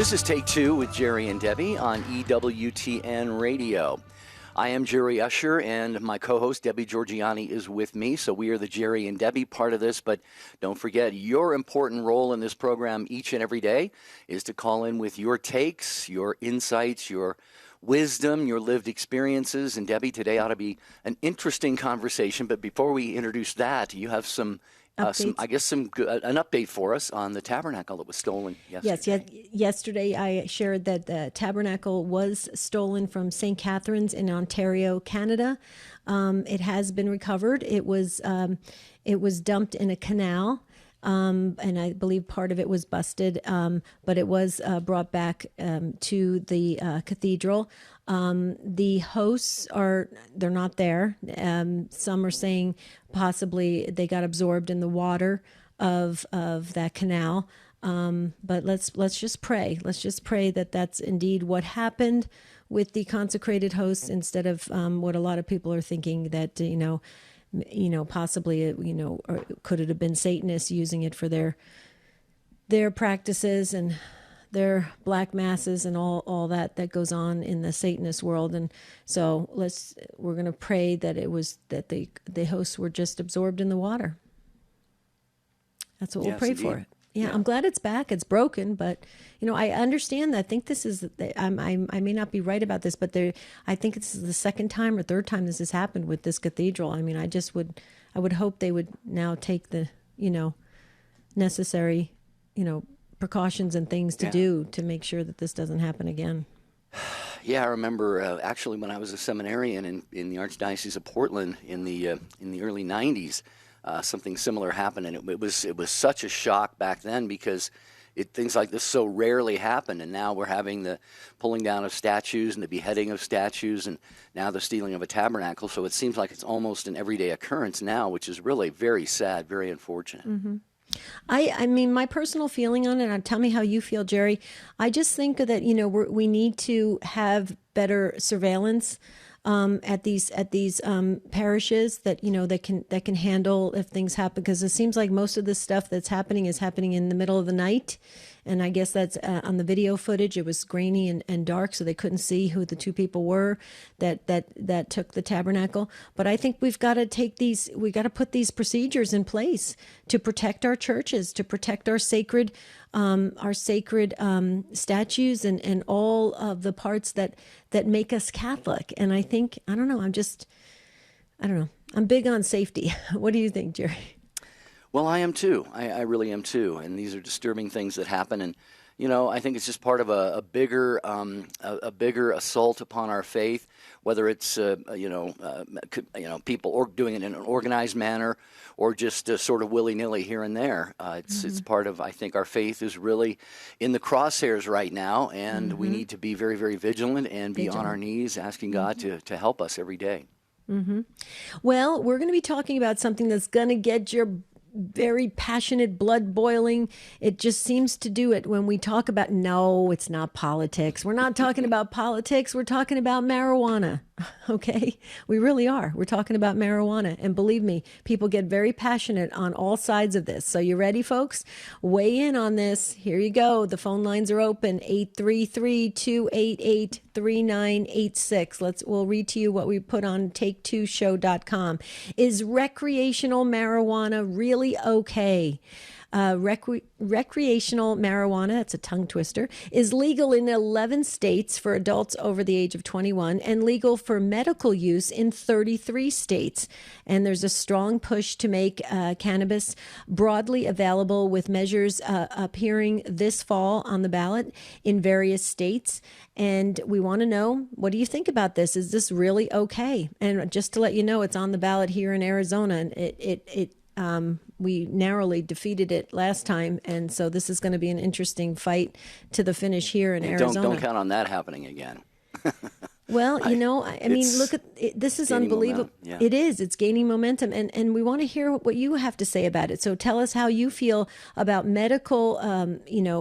This is Take Two with Jerry and Debbie on EWTN Radio. I am Jerry Usher, and my co-host Debbie Georgiani is with me, so we are the Jerry and Debbie part of this, but don't forget, your important role in this program each and every day is to call in with your takes, your insights, your wisdom, your lived experiences, and Debbie, today ought to be an interesting conversation, but before we introduce that, you have an update for us on the tabernacle that was stolen yesterday. Yes, yesterday I shared that the tabernacle was stolen from St. Catharines in Ontario, Canada. It has been recovered. It was dumped in a canal. And I believe part of it was busted, but it was brought back to the cathedral. The hosts they're not there. Some are saying possibly they got absorbed in the water of that canal. But let's just pray. Let's just pray that that's indeed what happened with the consecrated hosts, instead of what a lot of people are thinking, that possibly, or could it have been Satanists using it for their practices and their black masses and all that goes on in the Satanist world. And so we're going to pray that it was that the hosts were just absorbed in the water. That's what we'll pray indeed. for. Yeah, I'm glad it's back. It's broken, but I understand that. I think this is. I may not be right about this, but I think this is the second time or third time this has happened with this cathedral. I mean, I would hope they would now take the necessary precautions and things to do to make sure that this doesn't happen again. Yeah, I remember actually when I was a seminarian in the Archdiocese of Portland in the early '90s. Something similar happened, and it was such a shock back then, because things like this so rarely happen, and now we're having the pulling down of statues and the beheading of statues, and now the stealing of a tabernacle. So it seems like it's almost an everyday occurrence now, which is really very sad, very unfortunate. Mm-hmm. I mean, my personal feeling on it, and tell me how you feel, Jerry. I just think that we need to have better surveillance at these parishes that can handle if things happen, because it seems like most of the stuff that's happening is happening in the middle of the night, and I guess that's on the video footage. It was grainy and dark, so they couldn't see who the two people were that took the tabernacle. But I think we got to put these procedures in place to protect our churches, to protect our sacred statues and all of the parts that make us Catholic. And I think, I don't know, I'm big on safety. What do you think, Jerry? Well, I am too. I really am too. And these are disturbing things that happen. And, I think it's just part of a bigger assault upon our faith, whether it's, people doing it in an organized manner or just sort of willy-nilly here and there. It's part of, I think, our faith is really in the crosshairs right now, and we need to be very, very vigilant and be on our knees asking God to help us every day. Mm-hmm. Well, we're going to be talking about something that's going to get your very passionate blood boiling. It just seems to do it when we talk about, no, it's not politics. We're not talking about politics. We're talking about marijuana. Okay? We really are. We're talking about marijuana. And believe me, people get very passionate on all sides of this. So you ready, folks? Weigh in on this. Here you go. The phone lines are open. 833-288-3986. We'll read to you what we put on take2show.com. Is recreational marijuana really okay? Recreational marijuana, that's a tongue twister, is legal in 11 states for adults over the age of 21 and legal for medical use in 33 states. And there's a strong push to make cannabis broadly available, with measures appearing this fall on the ballot in various states. And we want to know, what do you think about this? Is this really okay? And just to let you know, it's on the ballot here in Arizona, and we narrowly defeated it last time, and so this is going to be an interesting fight to the finish here in Arizona. Don't count on that happening again. Well, I mean, look at it. This is unbelievable. Yeah. It is. It's gaining momentum, and we want to hear what you have to say about it. So tell us how you feel about medical,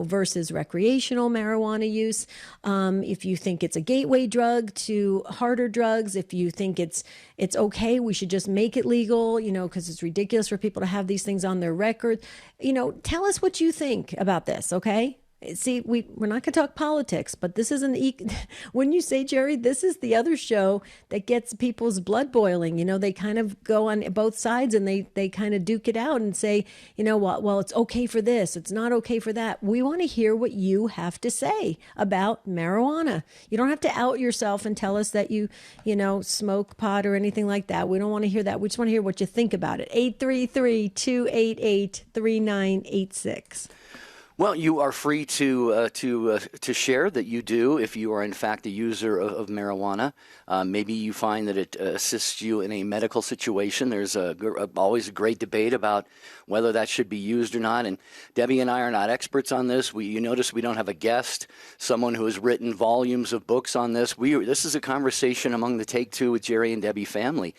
versus recreational marijuana use. If you think it's a gateway drug to harder drugs, if you think it's okay, we should just make it legal, because it's ridiculous for people to have these things on their record. Tell us what you think about this, okay? See, we're not going to talk politics, but this is when you say, Jerry, this is the other show that gets people's blood boiling. They kind of go on both sides and they kind of duke it out and say, you know what, well, it's okay for this, it's not okay for that. We want to hear what you have to say about marijuana. You don't have to out yourself and tell us that you smoke pot or anything like that. We don't want to hear that. We just want to hear what you think about it. 833-288-3986. Well, you are free to share that you do if you are in fact a user of marijuana. Maybe you find that it assists you in a medical situation. There's always a great debate about whether that should be used or not. And Debbie and I are not experts on this. You notice we don't have a guest, someone who has written volumes of books on this. This is a conversation among the Take Two with Jerry and Debbie family.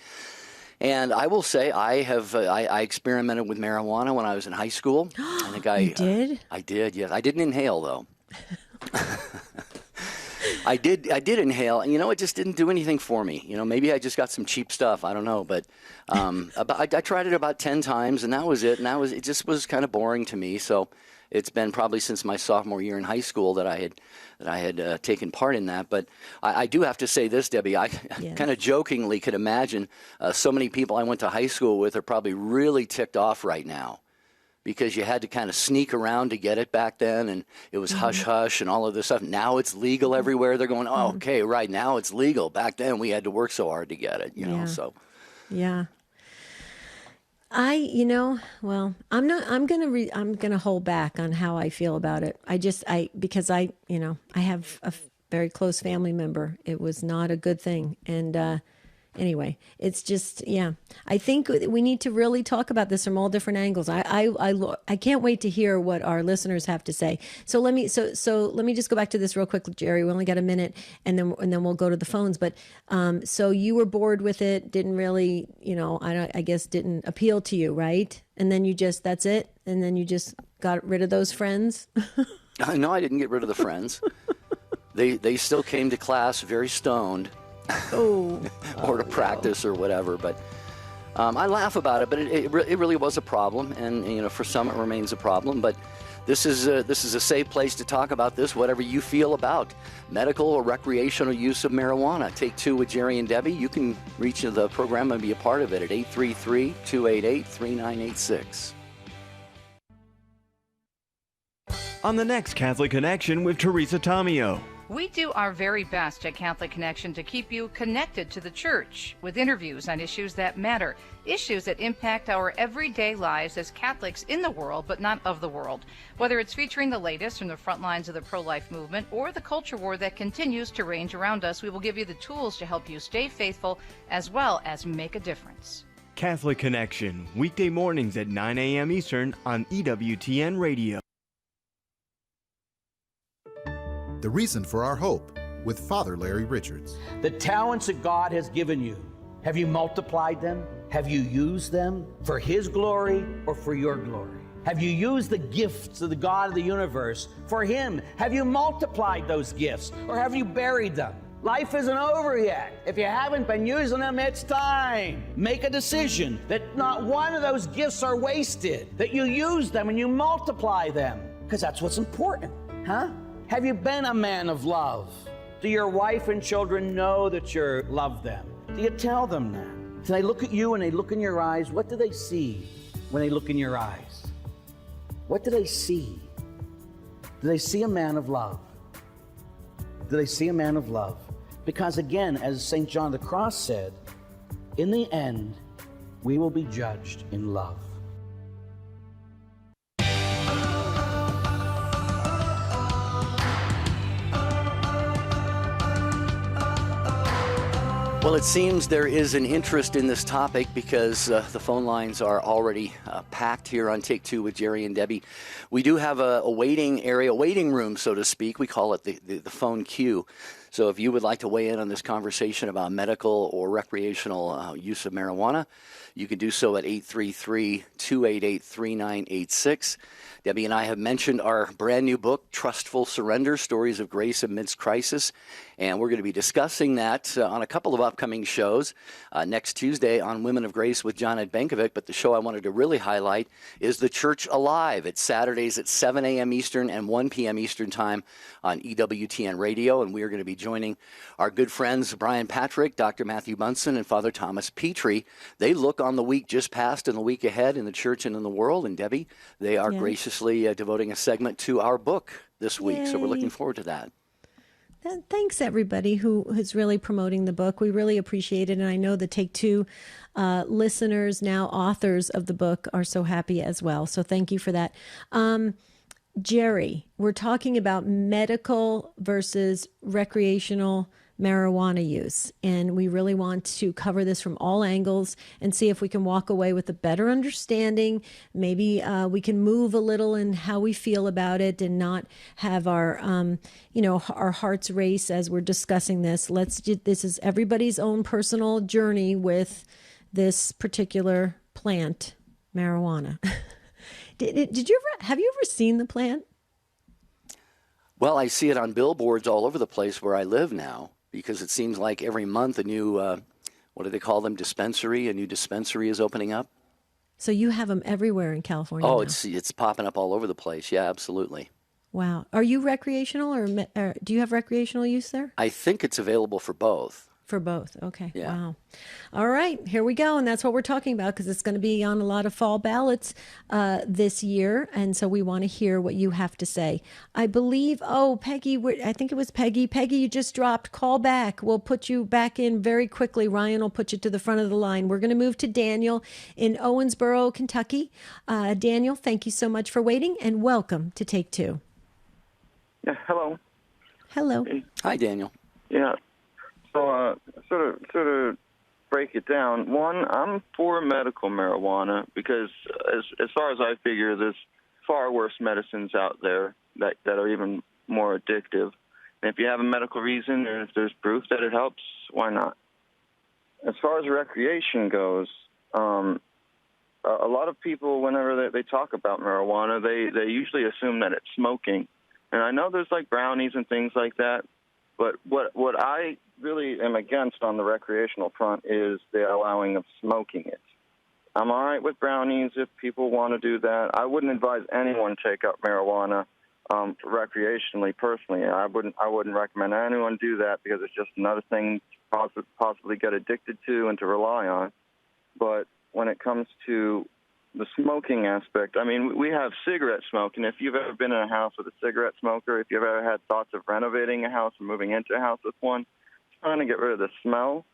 And I will say I experimented with marijuana when I was in high school. I think You did? I did, yes. I didn't inhale, though. I did inhale, and it just didn't do anything for me. Maybe I just got some cheap stuff. I don't know, but I tried it about 10 times, and that was it. And it just was kind of boring to me. So it's been probably since my sophomore year in high school that I had taken part in that. But I do have to say this, Debbie. I kind of jokingly could imagine so many people I went to high school with are probably really ticked off right now, because you had to kind of sneak around to get it back then, and it was hush-hush and all of this stuff. Now it's legal everywhere. They're going, oh, okay, right, now it's legal. Back then we had to work so hard to get it, so. Yeah. Well, I'm going to hold back on how I feel about it. Because I have a very close family member. It was not a good thing. And, anyway, it's just, I think we need to really talk about this from all different angles. I can't wait to hear what our listeners have to say. So let me just go back to this real quick, Jerry. We only got a minute, and then we'll go to the phones. But so you were bored with it, didn't really, I guess didn't appeal to you, right? And then that's it, and then you just got rid of those friends. No, I didn't get rid of the friends. They still came to class very stoned. Or to practice or whatever, but I laugh about it. But it really was a problem, and for some it remains a problem. But this is a safe place to talk about this. Whatever you feel about medical or recreational use of marijuana. Take Two with Jerry and Debbie. You can reach the program and be a part of it at 833-288-3986. On the next Catholic Connection with Teresa Tomeo. We do our very best at Catholic Connection to keep you connected to the Church with interviews on issues that matter, issues that impact our everyday lives as Catholics in the world, but not of the world. Whether it's featuring the latest from the front lines of the pro-life movement or the culture war that continues to rage around us, we will give you the tools to help you stay faithful as well as make a difference. Catholic Connection, weekday mornings at 9 a.m. Eastern on EWTN Radio. The Reason for Our Hope with Father Larry Richards. The talents that God has given you, have you multiplied them? Have you used them for His glory or for your glory? Have you used the gifts of the God of the universe for Him? Have you multiplied those gifts or have you buried them? Life isn't over yet. If you haven't been using them, it's time. Make a decision that not one of those gifts are wasted, that you use them and you multiply them, because that's what's important, huh? Have you been a man of love? Do your wife and children know that you love them? Do you tell them that? Do they look at you and they look in your eyes? What do they see when they look in your eyes? What do they see? Do they see a man of love? Do they see a man of love? Because again, as St. John of the Cross said, in the end, we will be judged in love. Well, it seems there is an interest in this topic because the phone lines are already packed here on Take Two with Jerry and Debbie. We do have a waiting area, waiting room, so to speak. We call it the phone queue. So if you would like to weigh in on this conversation about medical or recreational use of marijuana, you can do so at 833-288-3986. Debbie and I have mentioned our brand new book, Trustful Surrender, Stories of Grace Amidst Crisis. And we're going to be discussing that on a couple of upcoming shows. Next Tuesday on Women of Grace with John Ed Benkovic. But the show I wanted to really highlight is The Church Alive. It's Saturdays at 7 a.m. Eastern and 1 p.m. Eastern Time on EWTN Radio. And we are going to be joining our good friends Brian Patrick, Dr. Matthew Bunson, and Father Thomas Petrie. They look on the week just past and the week ahead in the church and in the world. And Debbie, they are graciously devoting a segment to our book this week. Yay. So we're looking forward to that. Thanks, everybody who is really promoting the book. We really appreciate it. And I know the Take Two listeners, now authors of the book, are so happy as well. So thank you for that. Jerry, we're talking about medical versus recreational marijuana use. And we really want to cover this from all angles and see if we can walk away with a better understanding. Maybe we can move a little in how we feel about it and not have our, our hearts race as we're discussing this. This is everybody's own personal journey with this particular plant, marijuana. Have you ever seen the plant? Well, I see it on billboards all over the place where I live now, because it seems like every month a new, what do they call them, dispensary? A new dispensary is opening up. So you have them everywhere in California Oh, now. it's popping up all over the place. Yeah, absolutely. Wow. Are you recreational or do you have recreational use there? I think it's available for both. For both. Okay. Yeah. Wow. All right. Here we go. And that's what we're talking about, because it's going to be on a lot of fall ballots this year. And so we want to hear what you have to say. I believe, Peggy, I think it was Peggy. Peggy, you just dropped. Call back. We'll put you back in very quickly. Ryan will put you to the front of the line. We're going to move to Daniel in Owensboro, Kentucky. Daniel, thank you so much for waiting, and welcome to Take Two. Yeah, hello. Hello. Hey. Hi, Daniel. Yeah. So, sort of break it down. One, I'm for medical marijuana because, as far as I figure, there's far worse medicines out there that are even more addictive. And if you have a medical reason, and if there's proof that it helps, why not? As far as recreation goes, a lot of people, whenever they talk about marijuana, they usually assume that it's smoking. And I know there's like brownies and things like that, but what I really am against on the recreational front is the allowing of smoking it. I'm all right with brownies if people want to do that. I wouldn't advise anyone take up marijuana recreationally. Personally, I wouldn't recommend anyone do that, because it's just another thing to possibly get addicted to and to rely on. But when it comes to the smoking aspect, I mean, we have cigarette smoking. If you've ever been in a house with a cigarette smoker, if you've ever had thoughts of renovating a house or moving into a house with one, trying to get rid of the smell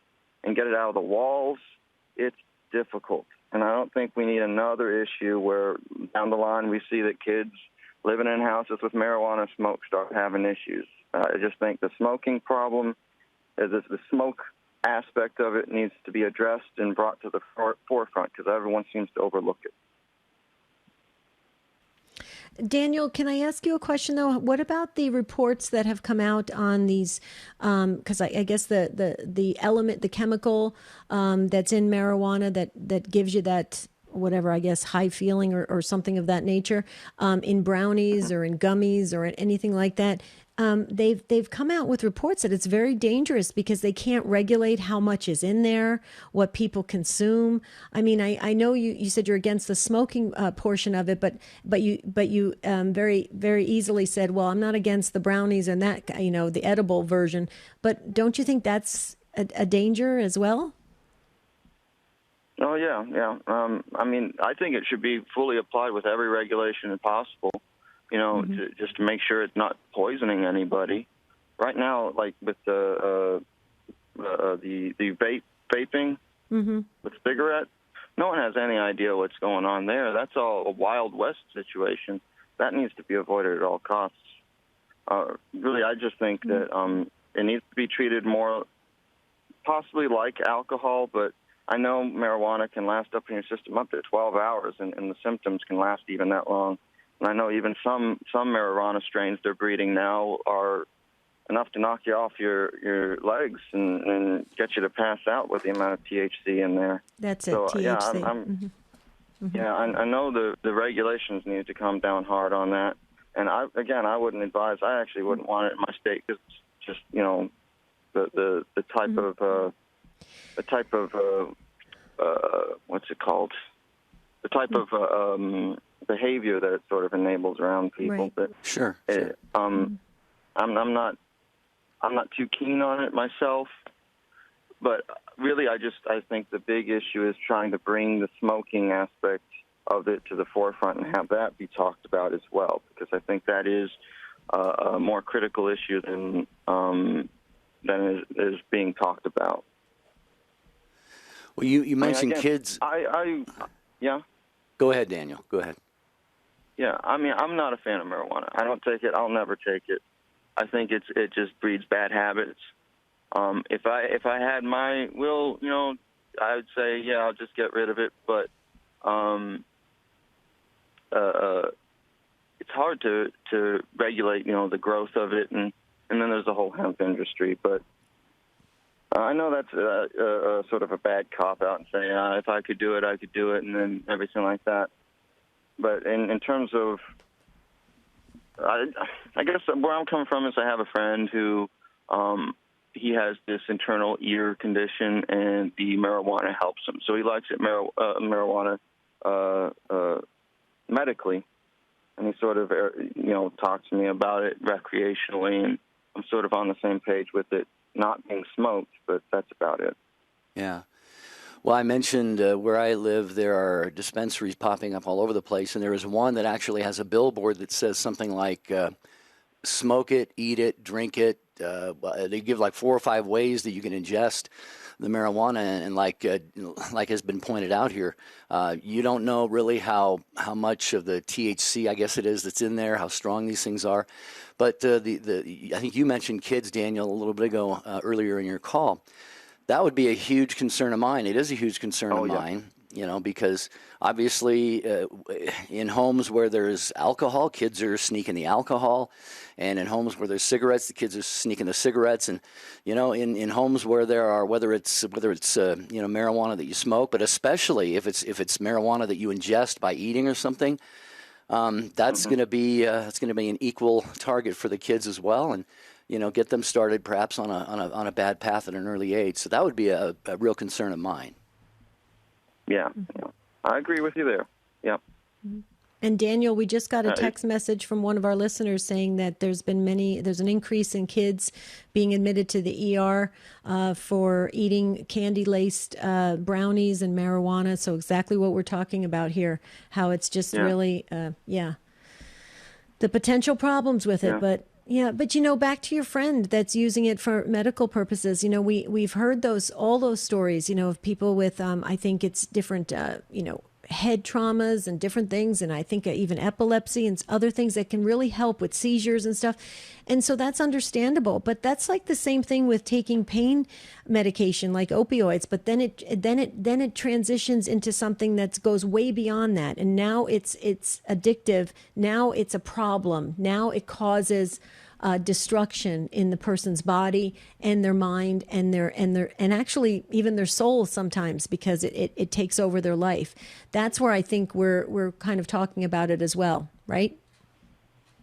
and get it out of the walls, it's difficult. And I don't think we need another issue where down the line we see that kids living in houses with marijuana smoke start having issues. I just think the smoking problem, the smoke aspect of it, needs to be addressed and brought to the forefront, because everyone seems to overlook it. Daniel, can I ask you a question, though? What about the reports that have come out on these, because I guess the element, the chemical that's in marijuana that gives you that, whatever, I guess, high feeling or something of that nature, in brownies or in gummies or anything like that, they've come out with reports that it's very dangerous because they can't regulate how much is in there, what people consume. I mean, I know you said you're against the smoking portion of it, but you very, very easily said, well, I'm not against the brownies and that, the edible version. But don't you think that's a danger as well? Oh, yeah. I mean, I think it should be fully applied with every regulation possible, just to make sure it's not poisoning anybody. Right now, like with the vaping with cigarettes, no one has any idea what's going on there. That's all a Wild West situation. That needs to be avoided at all costs. Really, I just think that it needs to be treated more possibly like alcohol, but I know marijuana can last up in your system up to 12 hours, and the symptoms can last even that long. And I know even some marijuana strains they're breeding now are enough to knock you off your legs and get you to pass out with the amount of THC in there. That's it, so, THC. Yeah, I know the regulations need to come down hard on that. And I wouldn't advise. I actually wouldn't want it in my state because it's just, the type of what's it called? The type of behavior that it sort of enables around people. Right. But Sure. I'm not too keen on it myself. But really, I think the big issue is trying to bring the smoking aspect of it to the forefront and have that be talked about as well, because I think that is a more critical issue than is being talked about. Well, you mentioned kids. Yeah. Go ahead, Daniel. Go ahead. Yeah, I'm not a fan of marijuana. I don't take it. I'll never take it. I think it just breeds bad habits. If I had my will, I would say, yeah, I'll just get rid of it. But it's hard to regulate, the growth of it, and then there's the whole hemp industry. But I know that's sort of a bad cop out and saying, if I could do it, I could do it, and then everything like that. But in terms of, I guess where I'm coming from is I have a friend who he has this internal ear condition, and the marijuana helps him. So he likes it marijuana medically, and he sort of talks to me about it recreationally, and I'm sort of on the same page with it not being smoked, but that's about it. Yeah. Well, I mentioned where I live, there are dispensaries popping up all over the place, and there is one that actually has a billboard that says something like, smoke it, eat it, drink it. They give like 4 or 5 ways that you can ingest the marijuana, and like has been pointed out here, you don't know really how much of the THC, I guess it is, that's in there, how strong these things are. But I think you mentioned kids, Daniel, a little bit ago earlier in your call. That would be a huge concern of mine. It is a huge concern of mine, because obviously in homes where there's alcohol, kids are sneaking the alcohol. And in homes where there's cigarettes, the kids are sneaking the cigarettes. And, in homes where there are, whether it's marijuana that you smoke, but especially if it's marijuana that you ingest by eating or something, that's going to be an equal target for the kids as well. And, get them started perhaps on a bad path at an early age. So that would be a real concern of mine. Yeah, I agree with you there. Yeah. And Daniel, we just got a text message from one of our listeners saying that there's an increase in kids being admitted to the ER for eating candy-laced brownies and marijuana. So exactly what we're talking about here, how it's just really, the potential problems with it. But back to your friend that's using it for medical purposes. We've heard all those stories, of people with, I think it's different, head traumas and different things. And I think even epilepsy and other things that can really help with seizures and stuff. And so that's understandable, but that's like the same thing with taking pain medication like opioids, but then it transitions into something that goes way beyond that. And now it's addictive. Now it's a problem. Now it causes destruction in the person's body and their mind and actually even their soul sometimes, because it takes over their life. That's where I think we're kind of talking about it as well, right?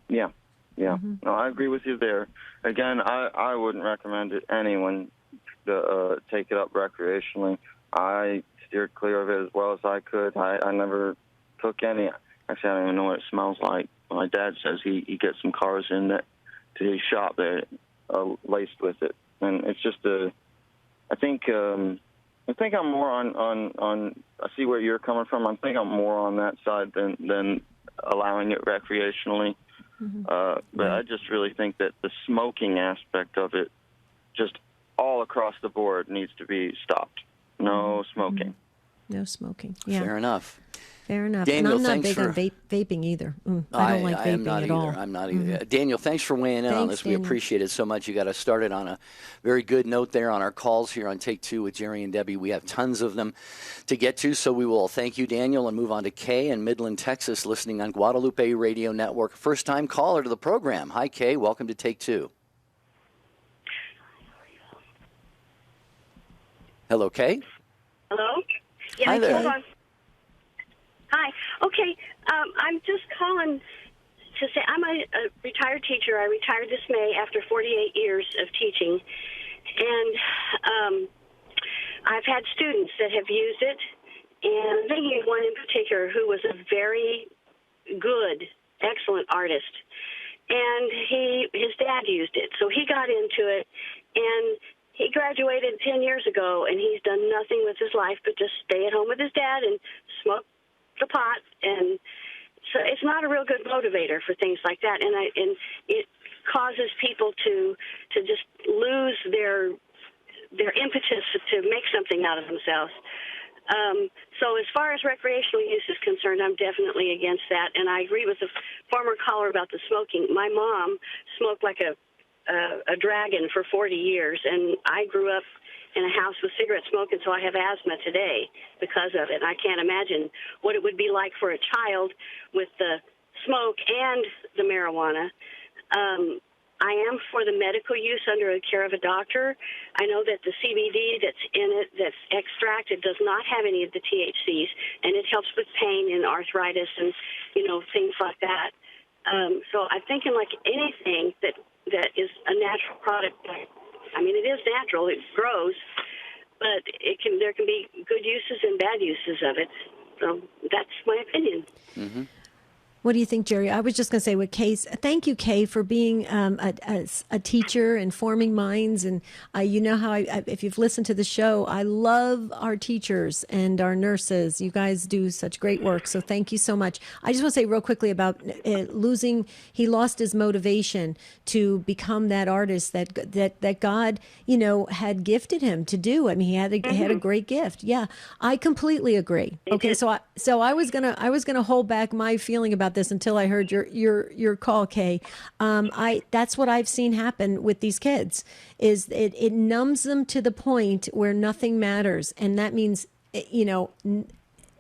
Yeah. Mm-hmm. No, I agree with you there. Again, I wouldn't recommend it anyone to take it up recreationally. I steered clear of it as well as I could. I never took any. Actually, I don't even know what it smells like. My dad says he gets some cars in that to his shop that laced with it, and it's just I think I'm more on. I see where you're coming from. I think I'm more on that side than allowing it recreationally. Mm-hmm. But I just really think that the smoking aspect of it, just all across the board, needs to be stopped. No smoking. Mm-hmm. No smoking. Yeah. Fair enough. Daniel, and I'm not big on vaping either. I don't like vaping at all. I'm not either. Mm-hmm. Daniel, thanks for weighing in on this. Daniel. We appreciate it so much. You got us started on a very good note there on our calls here on Take Two with Jerry and Debbie. We have tons of them to get to, so we will thank you, Daniel, and move on to Kay in Midland, Texas, listening on Guadalupe Radio Network. First-time caller to the program. Hi, Kay. Welcome to Take Two. Hello, Kay. Hello? Yeah, Hi there. hold on. Hi. Okay, I'm just calling to say I'm a retired teacher. I retired this May after 48 years of teaching. And I've had students that have used it. And I'm thinking of one in particular who was a very good, excellent artist. And his dad used it. So he got into it. And he graduated 10 years ago, and he's done nothing with his life but just stay at home with his dad and smoke the pot. And so it's not a real good motivator for things like that. And it causes people to just lose their impetus to make something out of themselves. So as far as recreational use is concerned, I'm definitely against that. And I agree with the former caller about the smoking. My mom smoked like a dragon for 40 years, and I grew up in a house with cigarette smoke, and so I have asthma today because of it. I can't imagine what it would be like for a child with the smoke and the marijuana. I am for the medical use under the care of a doctor. I know that the CBD that's in it, that's extracted, does not have any of the THCs, and it helps with pain and arthritis and, things like that. So I'm thinking like anything that is a natural product. I mean, it is natural; it grows, but there can be good uses and bad uses of it. So that's my opinion. Mm-hmm. What do you think, Jerry? I was just going to say, with Kay, thank you, Kay, for being a teacher and forming minds. And you know how, if you've listened to the show, I love our teachers and our nurses. You guys do such great work. So thank you so much. I just want to say real quickly about he lost his motivation to become that artist that God, had gifted him to do. I mean, he had a great gift. Yeah, I completely agree. Okay, so I was gonna hold back my feeling about this until I heard your call, Kay. That's what I've seen happen with these kids. Is it numbs them to the point where nothing matters, and that means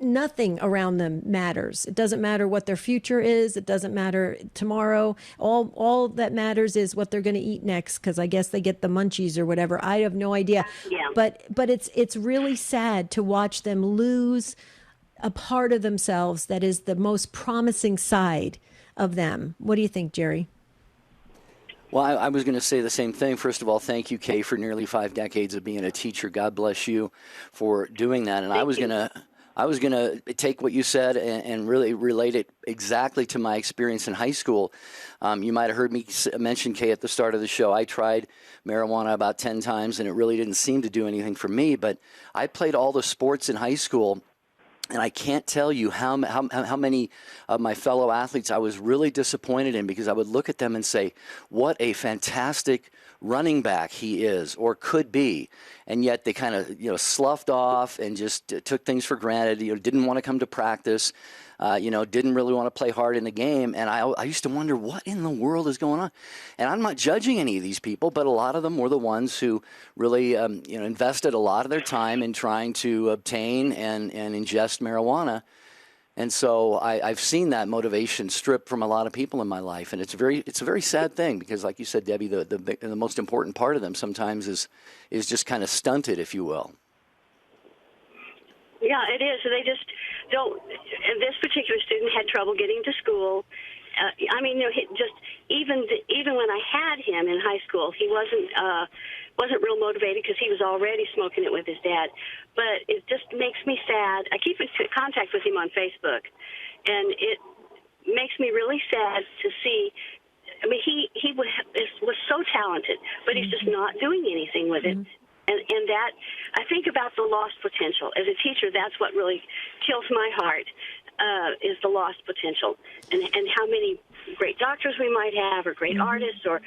nothing around them matters. It doesn't matter what their future is. It doesn't matter tomorrow. All that matters is what they're going to eat next, because I guess they get the munchies or whatever. I have no idea. Yeah. But it's really sad to watch them lose a part of themselves that is the most promising side of them. What do you think, Jerry? Well, I was going to say the same thing. First of all, thank you, Kay, for nearly 5 decades of being a teacher. God bless you for doing that. And I was going to take what you said and really relate it exactly to my experience in high school. You might have heard me mention, Kay, at the start of the show, I tried marijuana about 10 times, and it really didn't seem to do anything for me. But I played all the sports in high school, and I can't tell you how many of my fellow athletes I was really disappointed in, because I would look at them and say, what a fantastic running back he is or could be. And yet they kind of, sloughed off and just took things for granted, didn't want to come to practice, didn't really want to play hard in the game. And I used to wonder, what in the world is going on? And I'm not judging any of these people, but a lot of them were the ones who really, invested a lot of their time in trying to obtain and ingest marijuana. And so I've seen that motivation stripped from a lot of people in my life, and it's a very sad thing, because, like you said, Debbie, the most important part of them sometimes is just kind of stunted, if you will. Yeah, it is. They just don't. And this particular student had trouble getting to school. Even when I had him in high school, he wasn't real motivated because he was already smoking it with his dad. But it just makes me sad. I keep in contact with him on Facebook, and it makes me really sad to see. I mean, he was so talented, but he's just not doing anything with it. And that, I think about the lost potential. As a teacher, that's what really kills my heart, is the lost potential. And how many great doctors we might have, or great artists, or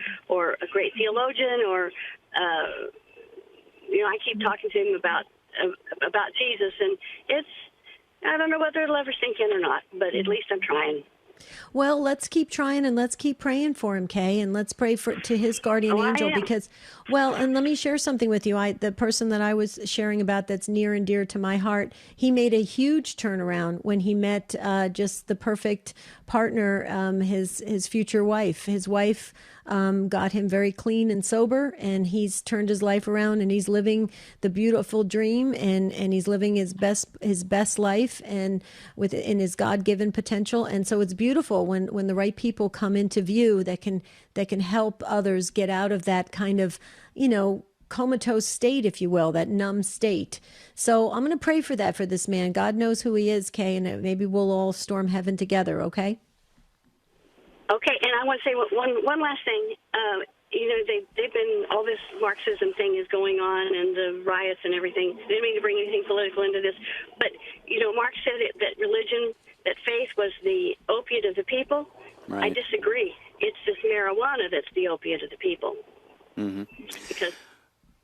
a great theologian, or, I keep talking to him about Jesus, and I don't know whether it'll ever sink in or not, but at least I'm trying. Well, let's keep trying, and let's keep praying for him, Kay, and let's pray to his guardian angel, because, and let me share something with you. The person that I was sharing about that's near and dear to my heart, he made a huge turnaround when he met just the perfect partner, his future wife. His wife got him very clean and sober, and he's turned his life around, and he's living the beautiful dream, and he's living his best life, and in his God-given potential. And so it's beautiful when the right people come into view that can help others get out of that kind of, comatose state, if you will, that numb state. So I'm going to pray for that for this man. God knows who he is, Kay, and maybe we'll all storm heaven together, okay? Okay, and I want to say one last thing. They've been, all this Marxism thing is going on, and the riots and everything. I didn't mean to bring anything political into this, but, Marx said that religion, that faith was the opiate of the people. Right. I disagree. It's this marijuana that's the opiate of the people. Mm-hmm. Because...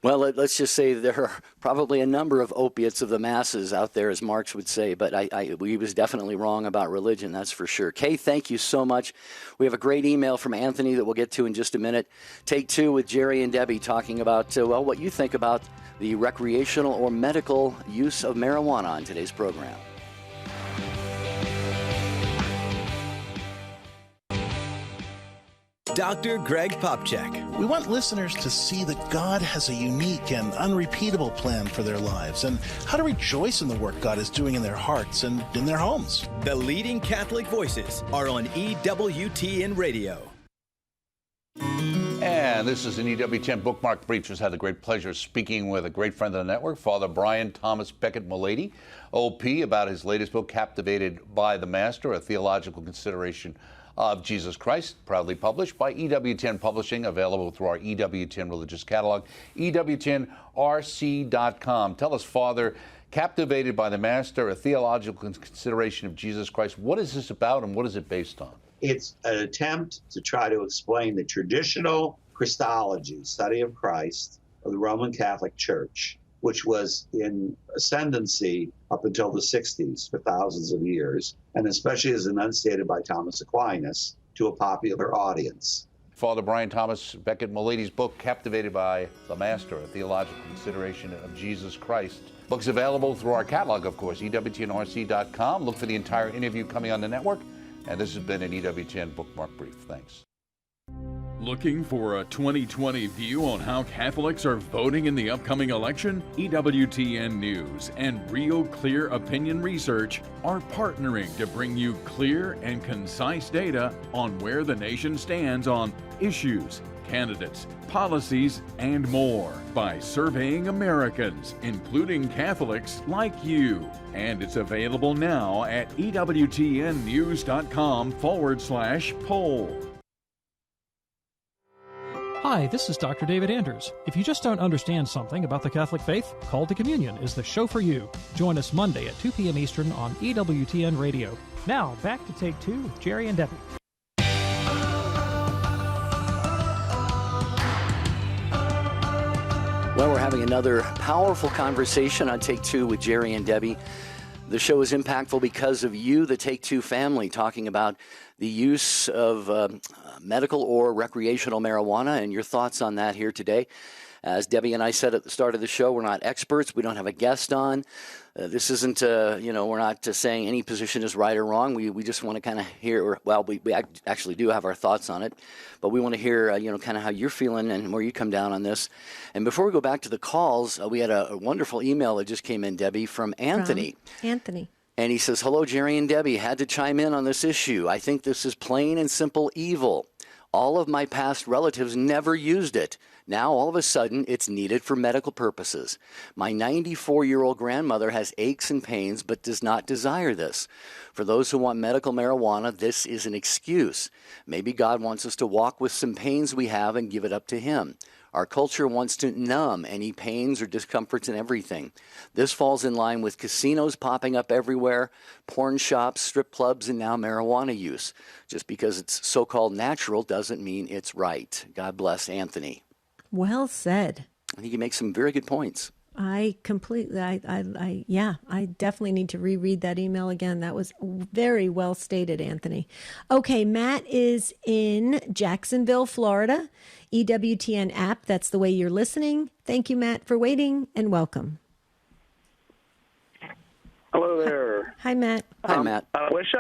Well, let's just say there are probably a number of opiates of the masses out there, as Marx would say, but he was definitely wrong about religion, that's for sure. Kay, thank you so much. We have a great email from Anthony that we'll get to in just a minute. Take two with Jerry and Debbie talking about, what you think about the recreational or medical use of marijuana on today's program. Dr. Greg Popcak. We want listeners to see that God has a unique and unrepeatable plan for their lives and how to rejoice in the work God is doing in their hearts and in their homes. The leading Catholic voices are on EWTN Radio. And this is an EWTN Bookmark Brief. Just had the great pleasure of speaking with a great friend of the network, Father Brian Thomas Beckett Mulady, OP, about his latest book, Captivated by the Master, a theological consideration of Jesus Christ, proudly published by EWTN Publishing, available through our EWTN Religious Catalog, EWTNRC.com. Tell us, Father, Captivated by the Master, a theological consideration of Jesus Christ. What is this about, and what is it based on? It's an attempt to try to explain the traditional Christology, study of Christ, of the Roman Catholic Church, which was in ascendancy up until the 60s for thousands of years, and especially as enunciated by Thomas Aquinas, to a popular audience. Father Brian Thomas Beckett Mulady's book, Captivated by the Master, a theological consideration of Jesus Christ. Book's available through our catalog, of course, EWTNRC.com. Look for the entire interview coming on the network. And this has been an EWTN Bookmark Brief. Thanks. Looking for a 2020 view on how Catholics are voting in the upcoming election? EWTN News and Real Clear Opinion Research are partnering to bring you clear and concise data on where the nation stands on issues, candidates, policies, and more by surveying Americans, including Catholics like you. And it's available now at EWTNnews.com/poll. Hi, this is Dr. David Andrews. If you just don't understand something about the Catholic faith, Call to Communion is the show for you. Join us Monday at 2 p.m. Eastern on EWTN Radio. Now, back to Take Two with Jerry and Debbie. Well, we're having another powerful conversation on Take Two with Jerry and Debbie. The show is impactful because of you, the Take Two family, talking about the use of medical or recreational marijuana and your thoughts on that here today. As Debbie and I said at the start of the show, we're not experts. We don't have a guest on. This isn't, we're not saying any position is right or wrong. We just want to kind of hear, we actually do have our thoughts on it, but we want to hear, kind of how you're feeling and where you come down on this. And before we go back to the calls, we had a wonderful email that just came in, Debbie, from Anthony. And he says, hello, Jerry and Debbie. Had to chime in on this issue. I think this is plain and simple evil. All of my past relatives never used it. Now, all of a sudden, it's needed for medical purposes. My 94-year-old grandmother has aches and pains but does not desire this. For those who want medical marijuana, this is an excuse. Maybe God wants us to walk with some pains we have and give it up to Him. Our culture wants to numb any pains or discomforts and everything. This falls in line with casinos popping up everywhere, porn shops, strip clubs, and now marijuana use. Just because it's so-called natural doesn't mean it's right. God bless, Anthony. Well said. I think you make some very good points. I definitely need to reread that email again. That was very well stated, Anthony. Okay, Matt is in Jacksonville, Florida. EWTN app, that's the way you're listening. Thank you, Matt, for waiting, and welcome. Hello there. Hi, Matt. Hi, Matt. I wish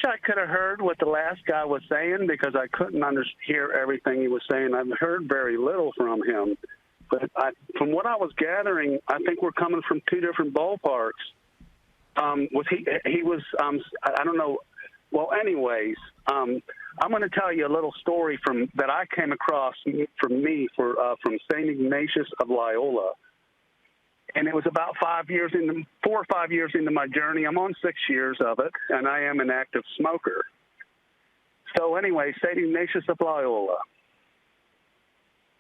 I could have heard what the last guy was saying because I couldn't hear everything he was saying. I've heard very little from him. But from what I was gathering, I think we're coming from two different ballparks. He was, I don't know. Well, anyways, I'm going to tell you a little story that I came across from St. Ignatius of Loyola. And it was about 4 or 5 years into my journey. I'm on 6 years of it, and I am an active smoker. So anyway, St. Ignatius of Loyola.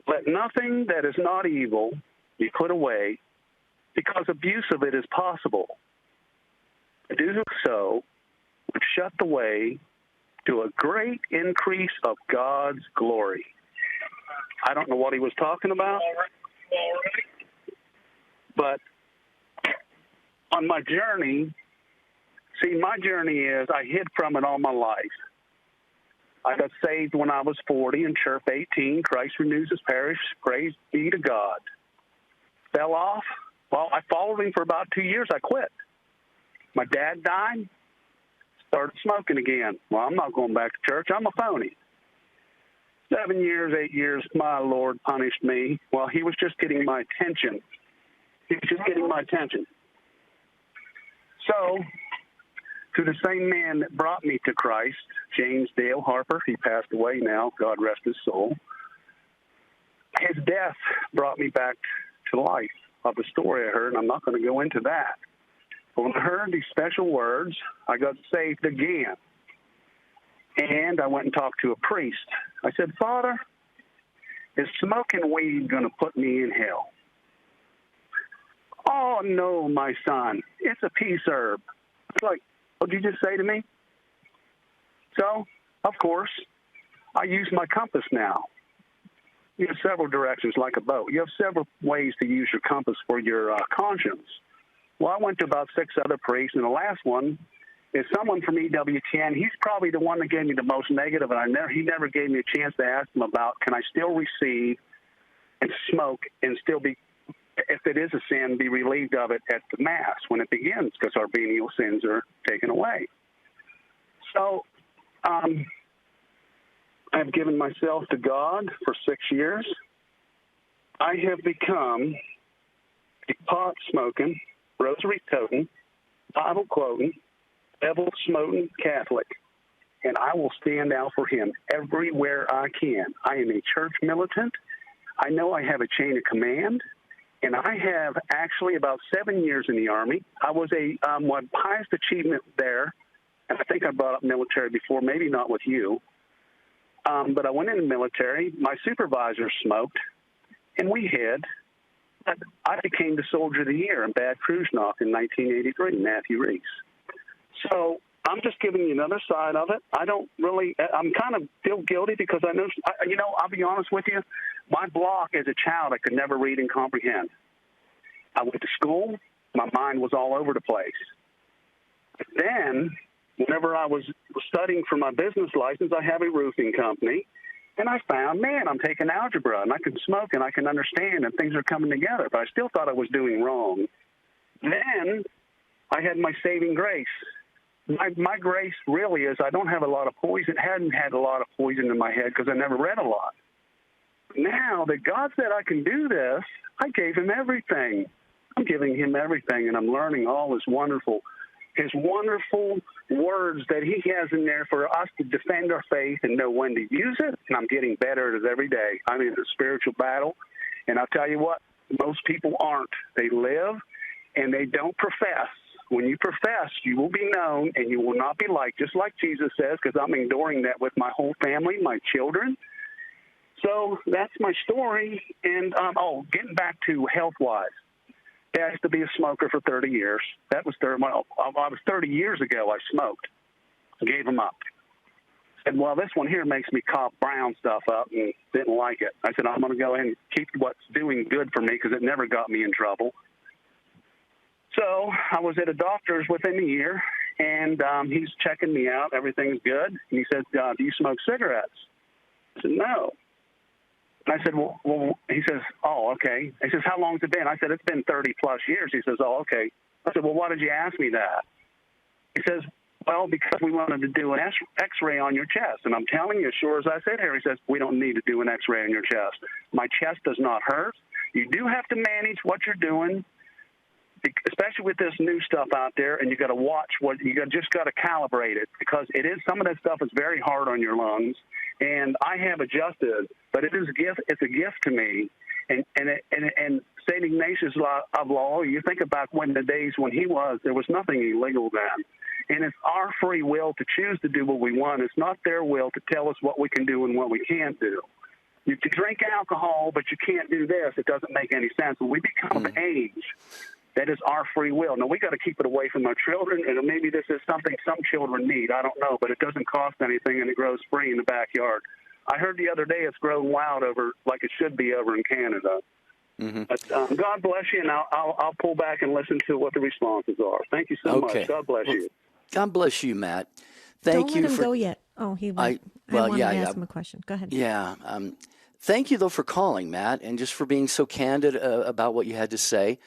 Let nothing that is not evil be put away, because abuse of it is possible. To do so would shut the way to a great increase of God's glory. I don't know what he was talking about. But on my journey, my journey is I hid from it all my life. I got saved when I was 40 and chirp 18. Christ renews his parish. Praise be to God. Fell off. Well, I followed him for about 2 years. I quit. My dad died. Started smoking again. Well, I'm not going back to church. I'm a phony. 7 years, 8 years, my Lord punished me. Well, he was just getting my attention. So, to the same man that brought me to Christ, James Dale Harper, he passed away now, God rest his soul. His death brought me back to life of the story I heard, and I'm not going to go into that. But when I heard these special words, I got saved again. And I went and talked to a priest. I said, Father, is smoking weed going to put me in hell? Oh, no, my son. It's a peace herb. It's like, what did you just say to me? So, of course, I use my compass now. You have several directions like a boat. You have several ways to use your compass for your conscience. Well, I went to about 6 other priests, and the last one is someone from EWTN. He's probably the one that gave me the most negative, and he never gave me a chance to ask him about, can I still receive and smoke and still be, if it is a sin, be relieved of it at the Mass when it begins, because our venial sins are taken away. So I've given myself to God for 6 years. I have become a pot-smoking, rosary-toting, Bible-quoting, devil-smoting Catholic, and I will stand out for him everywhere I can. I am a church militant. I know I have a chain of command. And I have actually about 7 years in the Army. I was my highest achievement there, and I think I brought up military before, maybe not with you, but I went in the military. My supervisor smoked, and we hid. But I became the Soldier of the Year in Bad Kreuznach in 1983, Matthew Reese. So I'm just giving you another side of it. I'm kind of feel guilty because I know, I'll be honest with you, my block as a child, I could never read and comprehend. I went to school. My mind was all over the place. But then, whenever I was studying for my business license, I have a roofing company, and I found, I'm taking algebra, and I can smoke, and I can understand, and things are coming together, but I still thought I was doing wrong. Then I had my saving grace. My grace really is I don't have a lot of poison. Hadn't had a lot of poison in my head because I never read a lot. Now that God said I can do this, I gave him everything. I'm giving him everything, and I'm learning all his wonderful words that he has in there for us to defend our faith and know when to use it, and I'm getting better at it every day. I'm in a spiritual battle, and I'll tell you what, most people aren't. They live, and they don't profess. When you profess, you will be known, and you will not be liked, just like Jesus says, because I'm enduring that with my whole family, my children. So that's my story. And, getting back to health-wise, I used to be a smoker for 30 years. That was 30 years ago I smoked. I gave them up. Said, well, this one here makes me cough brown stuff up and didn't like it. I said, I'm going to go ahead and keep what's doing good for me because it never got me in trouble. So I was at a doctor's within a year, and he's checking me out. Everything's good. And he said, do you smoke cigarettes? I said, no. And I said, well, he says, oh, okay. He says, how long has it been? I said, it's been 30-plus years. He says, oh, okay. I said, well, why did you ask me that? He says, well, because we wanted to do an X-ray on your chest. And I'm telling you, as sure as I sit here, he says, we don't need to do an X-ray on your chest. My chest does not hurt. You do have to manage what you're doing, especially with this new stuff out there, and you got to watch just got to calibrate it, because it is, some of that stuff is very hard on your lungs, and I have adjusted, but it is a gift. It's a gift to me, and St. Ignatius of Loyola, you think about when the days when there was nothing illegal then, and it's our free will to choose to do what we want. It's not their will to tell us what we can do and what we can't do. You can drink alcohol, but you can't do this. It doesn't make any sense. When we become of age, that is our free will. Now, we got to keep it away from our children, and maybe this is something some children need. I don't know, but it doesn't cost anything, and it grows free in the backyard. I heard the other day it's grown wild over, like it should be over in Canada. Mm-hmm. But God bless you, and I'll pull back and listen to what the responses are. Thank you so much. God bless you. God bless you, Matt. Don't let him go yet. Oh, he went. I wanted to ask him a question. Go ahead. Yeah. Thank you, though, for calling, Matt, and just for being so candid about what you had to say.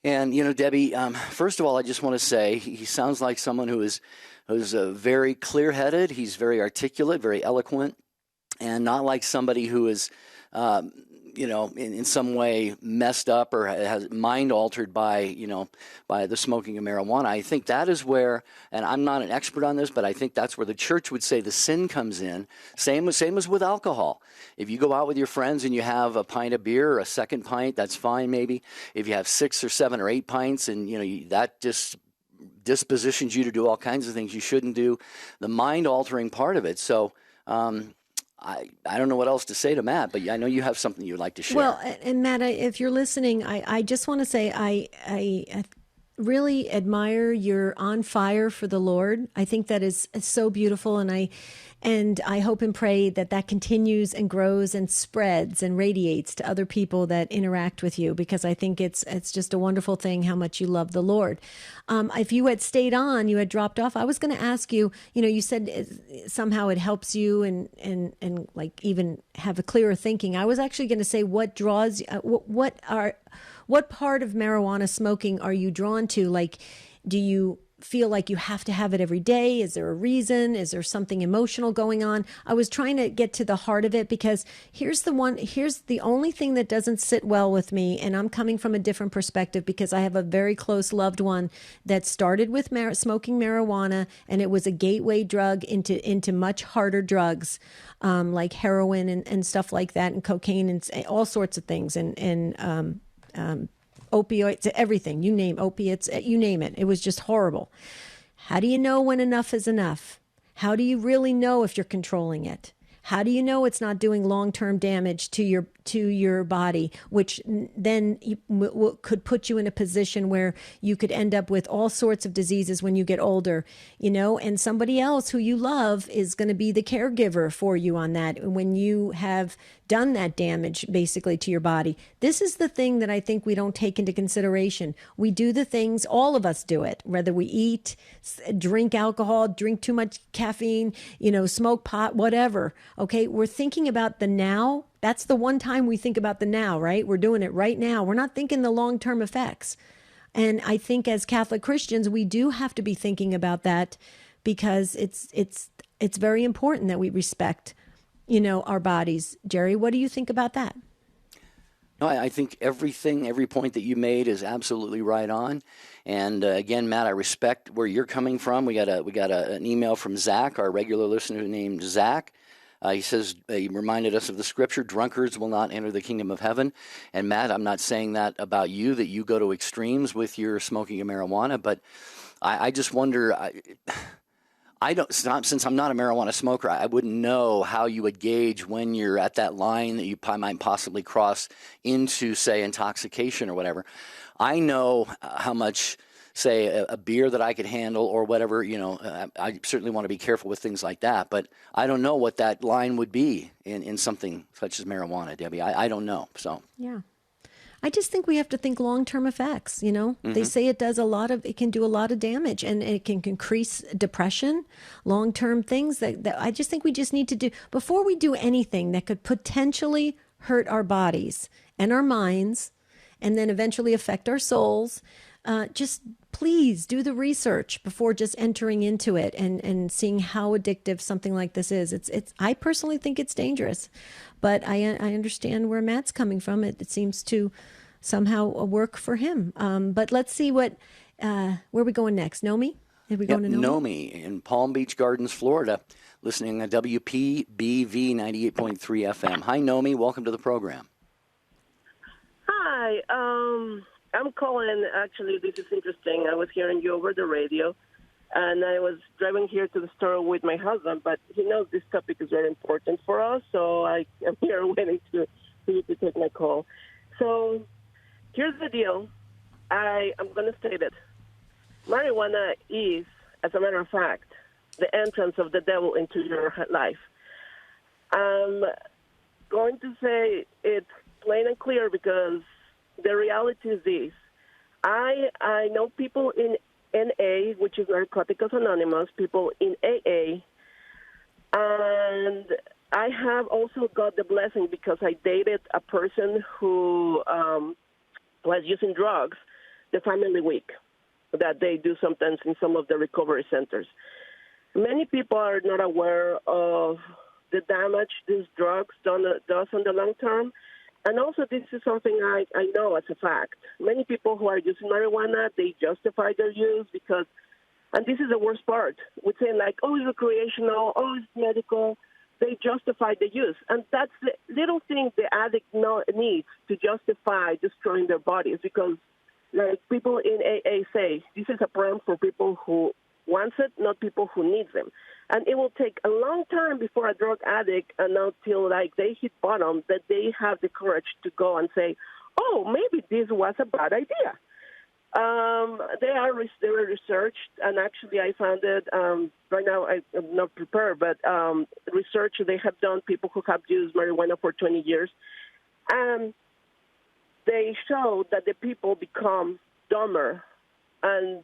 And, Debbie, first of all, I just want to say he sounds like someone who's very clear-headed. He's very articulate, very eloquent, and not like somebody who is, in some way messed up or has mind altered by the smoking of marijuana. I think that is where, and I'm not an expert on this, but I think that's where the church would say the sin comes in. Same as with alcohol. If you go out with your friends and you have a pint of beer or a second pint, that's fine maybe. If you have 6 or 7 or 8 pints and, that just dispositions you to do all kinds of things you shouldn't do, the mind altering part of it. So, I don't know what else to say to Matt, but I know you have something you'd like to share. Well, and Matt, if you're listening, I just want to say I really admire you're on fire for the Lord. I think that is so beautiful, and I hope and pray that continues and grows and spreads and radiates to other people that interact with you, because I think it's just a wonderful thing how much you love the Lord. If you had stayed on, you had dropped off, I was going to ask you, you said somehow it helps you and like even have a clearer thinking. I was actually going to say, what draws, what part of marijuana smoking are you drawn to? Like, do you feel like you have to have it every day? Is there a reason? Is there something emotional going on? I was trying to get to the heart of it, because here's the only thing that doesn't sit well with me, and I'm coming from a different perspective because I have a very close loved one that started with smoking marijuana, and it was a gateway drug into much harder drugs, like heroin and stuff like that, and cocaine and all sorts of things, and opioids, everything, you name opiates, you name it. It was just horrible. How do you know when enough is enough? How do you really know if you're controlling it? How do you know it's not doing long-term damage to your body, which then could put you in a position where you could end up with all sorts of diseases when you get older, and somebody else who you love is going to be the caregiver for you on that when you have done that damage basically to your body. This is the thing that I think we don't take into consideration. We do the things, all of us do it, whether we eat, drink alcohol, drink too much caffeine, smoke pot, whatever. Okay, we're thinking about the now. That's the one time we think about the now, right? We're doing it right now. We're not thinking the long-term effects. And I think as Catholic Christians, we do have to be thinking about that, because it's very important that we respect, our bodies. Jerry, what do you think about that? No, I think every point that you made is absolutely right on. And again, Matt, I respect where you're coming from. We got an email from Zach, our regular listener named Zach. He says, he reminded us of the scripture, drunkards will not enter the kingdom of heaven. And Matt, I'm not saying that about you, that you go to extremes with your smoking of marijuana, but I just wonder, since I'm not a marijuana smoker, I wouldn't know how you would gauge when you're at that line that you might possibly cross into, say, intoxication or whatever. I know how much, say, a beer that I could handle or whatever, I certainly want to be careful with things like that, but I don't know what that line would be in something such as marijuana, Debbie. I don't know. So yeah, I just think we have to think long-term effects. Mm-hmm. They say it can do a lot of damage, and it can increase depression, long-term things that I just think we just need to do before we do anything that could potentially hurt our bodies and our minds, and then eventually affect our souls. Just please do the research before just entering into it and seeing how addictive something like this is. I personally think it's dangerous, but I understand where Matt's coming from. It seems to somehow work for him. But let's see where are we going next? Nomi? Are we going to Nomi? Nomi in Palm Beach Gardens, Florida, listening to WPBV 98.3 FM. Hi, Nomi. Welcome to the program. Hi. I'm calling. Actually, this is interesting. I was hearing you over the radio, and I was driving here to the store with my husband, but he knows this topic is very important for us, so I am here waiting for you to take my call. So here's the deal. I'm going to state it. Marijuana is, as a matter of fact, the entrance of the devil into your life. I'm going to say it plain and clear because the reality is this. I know people in NA, which is Narcotics Anonymous, people in AA, and I have also got the blessing because I dated a person who was using drugs the family week that they do sometimes in some of the recovery centers. Many people are not aware of the damage these drugs does on the long term. And also, this is something I know as a fact. Many people who are using marijuana, they justify their use because, and this is the worst part, we're saying like, oh, it's recreational, oh, it's medical. They justify the use. And that's the little thing the addict needs to justify destroying their bodies because, like people in AA say, this is a program for people who wants it, not people who needs them. And it will take a long time before a drug addict, and until like they hit bottom, that they have the courage to go and say, oh, maybe this was a bad idea. They were researched, and actually I found it, right now I'm not prepared, but research they have done, people who have used marijuana for 20 years, and they show that the people become dumber. And,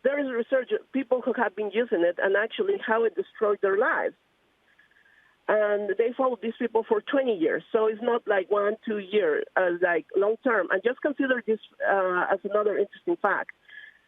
there is research, people who have been using it, and actually how it destroyed their lives. And they followed these people for 20 years. So it's not like 1-2 years, like long term. And just consider this as another interesting fact.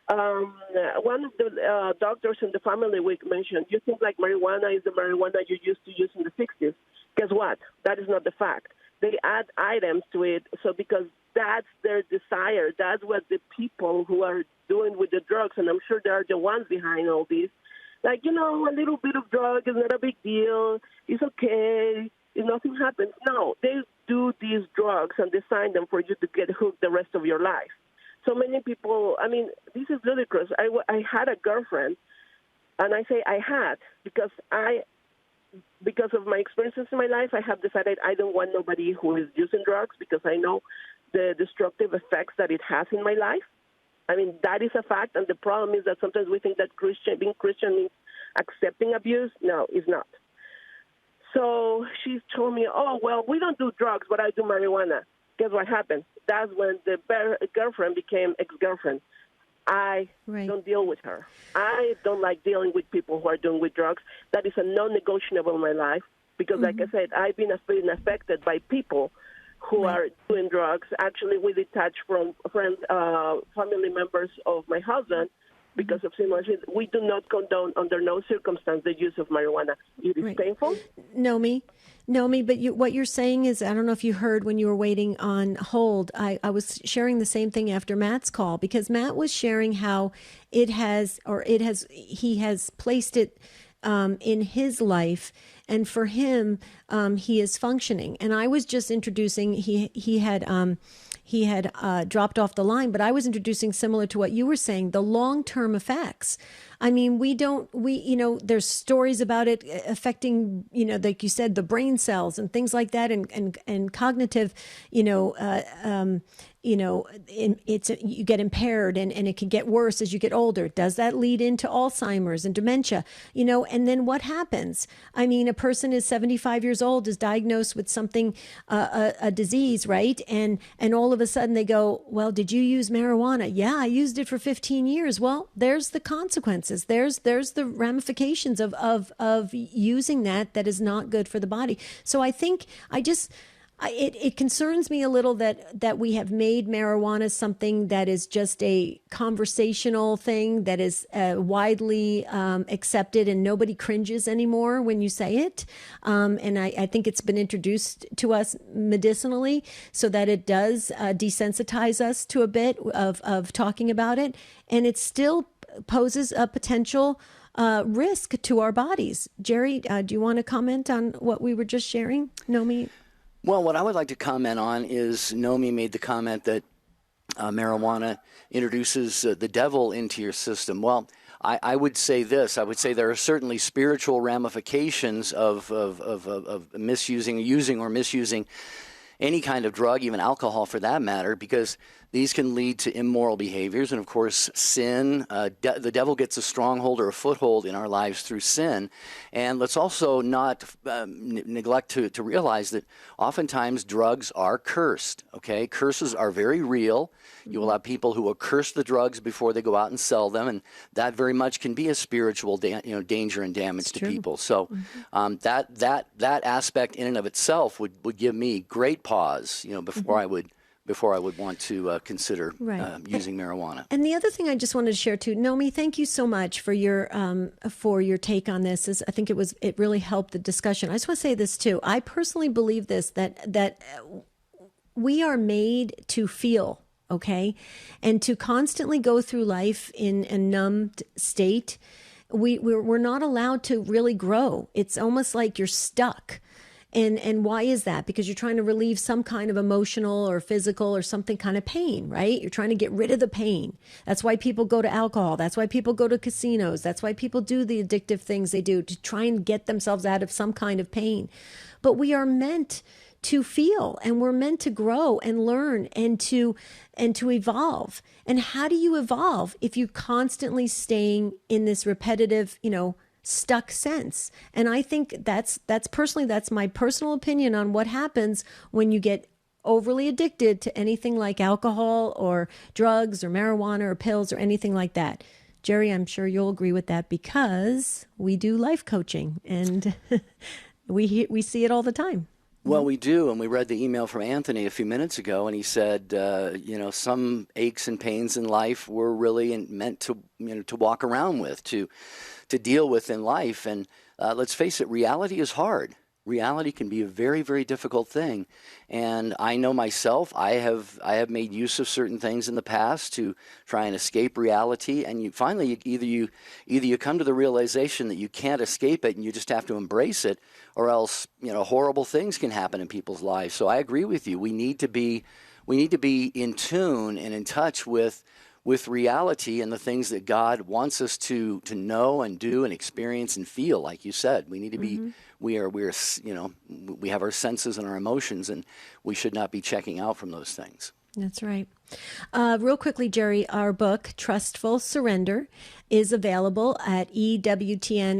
One of the doctors in the family week mentioned, you think like marijuana is the marijuana you used to use in the 60s. Guess what? That is not the fact. They add items to it, so because that's their desire. That's what the people who are doing with the drugs, and I'm sure they are the ones behind all this. Like, a little bit of drug is not a big deal. It's okay. If nothing happens. No, they do these drugs and design them for you to get hooked the rest of your life. So many people, this is ludicrous. I had a girlfriend, and I say I had because of my experiences in my life, I have decided I don't want nobody who is using drugs because I know the destructive effects that it has in my life. That is a fact, and the problem is that sometimes we think that being Christian means accepting abuse. No, it's not. So she told me, oh, well, we don't do drugs, but I do marijuana. Guess what happened? That's when the girlfriend became ex-girlfriend. I don't deal with her. I don't like dealing with people who are doing with drugs. That is a non-negotiable in my life because, like I said, I've been affected by people who are doing drugs. Actually, we detached from friends, family members of my husband because of similar things. We do not condone under no circumstance the use of marijuana. It is painful. Nomi, but what you're saying is, I don't know if you heard when you were waiting on hold, I was sharing the same thing after Matt's call because Matt was sharing how he has placed it in his life, and for him, he is functioning. And I was just introducing, he had dropped off the line, but I was introducing similar to what you were saying, the long-term effects. There's stories about it affecting, like you said, the brain cells and things like that, and cognitive, you get impaired and it can get worse as you get older. Does that lead into Alzheimer's and dementia? And then what happens? A person is 75 years old, is diagnosed with something, a disease, right? And all of a sudden they go, well, did you use marijuana? Yeah, I used it for 15 years. Well, there's the consequences. There's the ramifications of using that is not good for the body. So I think I it concerns me a little that we have made marijuana something that is just a conversational thing that is widely accepted, and nobody cringes anymore when you say it. And I think it's been introduced to us medicinally so that it does desensitize us to a bit of talking about it. And it still poses a potential risk to our bodies. Jerry, do you want to comment on what we were just sharing? Nomi? Well, what I would like to comment on is Nomi made the comment that marijuana introduces the devil into your system. Well, I would say this. I would say there are certainly spiritual ramifications of misusing, using or misusing any kind of drug, even alcohol for that matter, because these can lead to immoral behaviors. And of course, sin, the devil gets a stronghold or a foothold in our lives through sin. And let's also not neglect to realize that oftentimes drugs are cursed. Okay, curses are very real. You will have people who will curse the drugs before they go out and sell them, and that very much can be a spiritual danger and damage to people. So that aspect in and of itself would give me great pause, before I would want to consider using marijuana. And the other thing I just wanted to share too, Nomi, thank you so much for your take on this. I think it really helped the discussion. I just want to say this too. I personally believe this, that we are made to feel. Okay. And to constantly go through life in a numbed state, we're not allowed to really grow. It's almost like you're stuck. And why is that? Because you're trying to relieve some kind of emotional or physical or something kind of pain, right? You're trying to get rid of the pain. That's why people go to alcohol. That's why people go to casinos. That's why people do the addictive things they do to try and get themselves out of some kind of pain. But we are meant to feel, and we're meant to grow and learn and to evolve. And how do you evolve if you're constantly staying in this repetitive, stuck sense? And I think that's my personal opinion on what happens when you get overly addicted to anything like alcohol or drugs or marijuana or pills or anything like that. Jerry, I'm sure you'll agree with that because we do life coaching and we see it all the time. Well, we do, and we read the email from Anthony a few minutes ago, and he said, some aches and pains in life were really meant to walk around with, to deal with in life. And let's face it, reality is hard. Reality can be a very, very difficult thing. And I know myself, I have made use of certain things in the past to try and escape reality. And either you come to the realization that you can't escape it and you just have to embrace it, or else, horrible things can happen in people's lives. So I agree with you. We need to be in tune and in touch with reality and the things that God wants us to know and do and experience and feel. Like you said, we need to be, we have our senses and our emotions, and we should not be checking out from those things. That's right. Real quickly, Jerry, our book, Trustful Surrender, is available at EWTNRC.com.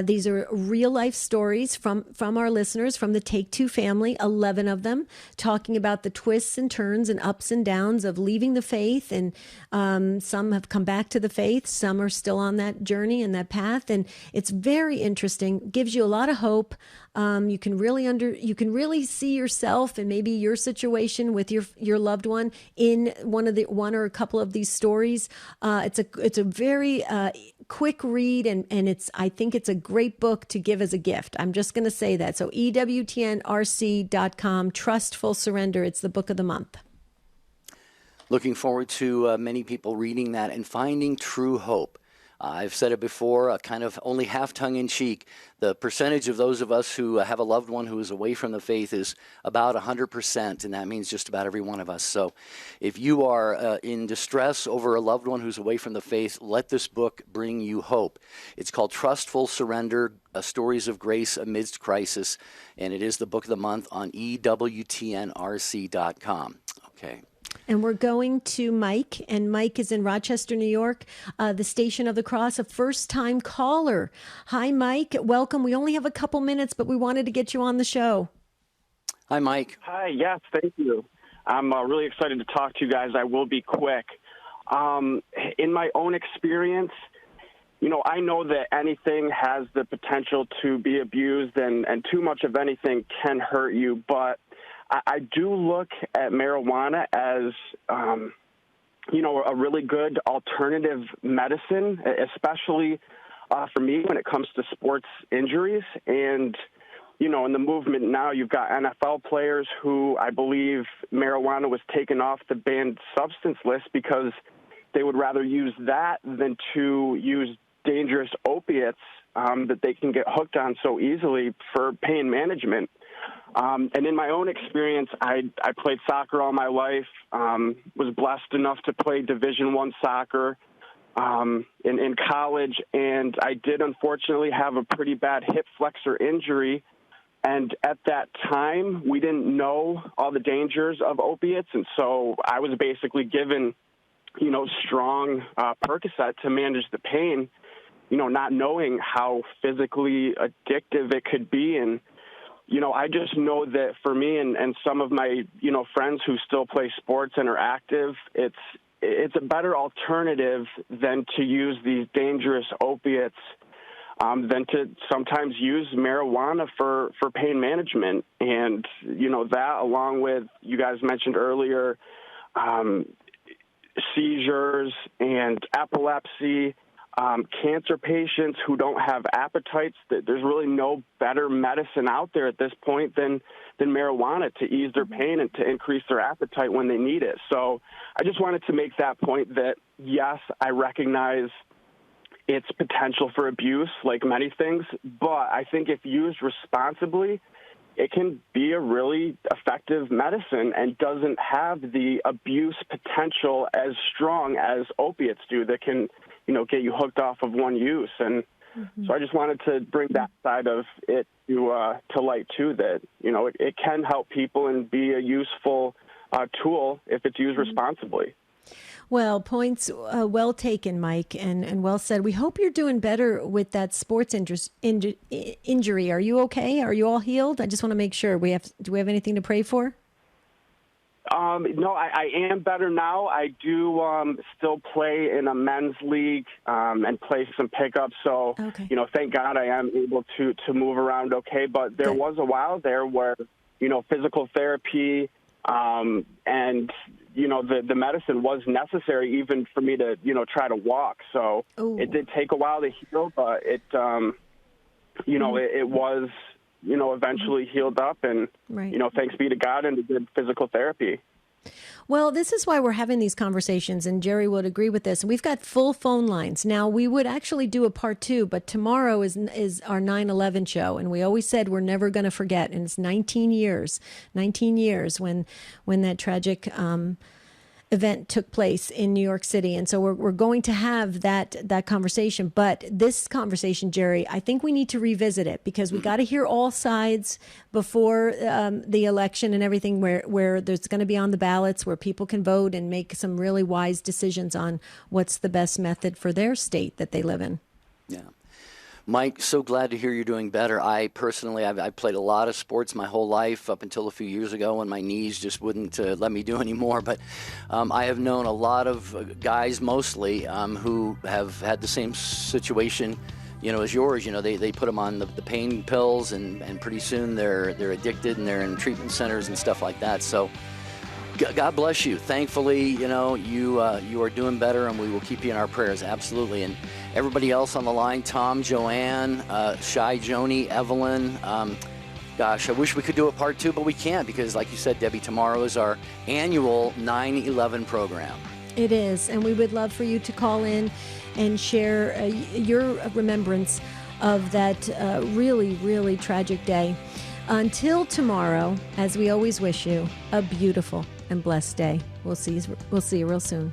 These are real-life stories from our listeners, from the Take Two family, 11 of them, talking about the twists and turns and ups and downs of leaving the faith. And some have come back to the faith. Some are still on that journey and that path. And it's very interesting. Gives you a lot of hope. You can really see yourself and maybe your situation with your loved one in one or a couple of these stories. It's a very quick read, and I think it's a great book to give as a gift. I'm just going to say that. So EWTNRC.com, Trustful Surrender. It's the book of the month. Looking forward to many people reading that and finding true hope. I've said it before, kind of only half tongue-in-cheek. The percentage of those of us who have a loved one who is away from the faith is about 100%, and that means just about every one of us. So if you are in distress over a loved one who's away from the faith, let this book bring you hope. It's called Trustful Surrender, Stories of Grace Amidst Crisis, and it is the book of the month on EWTNRC.com. Okay. And we're going to Mike, and Mike is in Rochester, New York, the Station of the Cross, a first-time caller. Hi, Mike. Welcome. We only have a couple minutes, but we wanted to get you on the show. Hi, Mike. Hi, yes, thank you. I'm really excited to talk to you guys. I will be quick. In my own experience, I know that anything has the potential to be abused, and too much of anything can hurt you. But I do look at marijuana as, a really good alternative medicine, especially for me when it comes to sports injuries. And, in the movement now, you've got NFL players who I believe marijuana was taken off the banned substance list because they would rather use that than to use dangerous opiates that they can get hooked on so easily for pain management. And in my own experience, I played soccer all my life, was blessed enough to play Division I soccer in college, and I did unfortunately have a pretty bad hip flexor injury. And at that time, we didn't know all the dangers of opiates, and so I was basically given, strong Percocet to manage the pain, not knowing how physically addictive it could be. And, I just know that for me and some of my, friends who still play sports and are active, it's a better alternative than to use these dangerous opiates, than to sometimes use marijuana for pain management. And, that along with, you guys mentioned earlier, seizures and epilepsy, cancer patients who don't have appetites, there's really no better medicine out there at this point than marijuana to ease their pain and to increase their appetite when they need it. So I just wanted to make that point that, yes, I recognize its potential for abuse like many things, but I think if used responsibly, it can be a really effective medicine and doesn't have the abuse potential as strong as opiates do that can, get you hooked off of one use. And so I just wanted to bring that side of it to light too, that, it can help people and be a useful tool if it's used responsibly. Well, points well taken, Mike, and well said. We hope you're doing better with that sports injury. Are you okay? Are you all healed? I just want to make sure. Do we have anything to pray for? No, I am better now. I do still play in a men's league and play some pickups. So, thank God I am able to move around okay. But there was a while there where, physical therapy and, the medicine was necessary even for me to, try to walk. So It did take a while to heal, but it was, eventually healed up and, thanks be to God and did physical therapy. Well, this is why we're having these conversations, and Jerry would agree with this. We've got full phone lines. Now, we would actually do a part 2, but tomorrow is our 9/11 show, and we always said we're never going to forget, and it's 19 years when that tragic event took place in New York City. And so we're going to have that conversation. But this conversation, Jerry, I think we need to revisit it because we got to hear all sides before the election and everything where there's going to be on the ballots where people can vote and make some really wise decisions on what's the best method for their state that they live in. Yeah. Mike, so glad to hear you're doing better. I personally, I played a lot of sports my whole life up until a few years ago when my knees just wouldn't let me do anymore. But I have known a lot of guys mostly who have had the same situation, as yours. They put them on the pain pills and pretty soon they're addicted and they're in treatment centers and stuff like that. So God bless you. Thankfully, you are doing better, and we will keep you in our prayers. Absolutely. And everybody else on the line, Tom, Joanne, Shy, Joni, Evelyn. Gosh, I wish we could do a part 2, but we can't because, like you said, Debbie, tomorrow is our annual 9/11 program. It is, and we would love for you to call in and share your remembrance of that really, really tragic day. Until tomorrow, as we always wish you, a beautiful and blessed day. We'll see you real soon.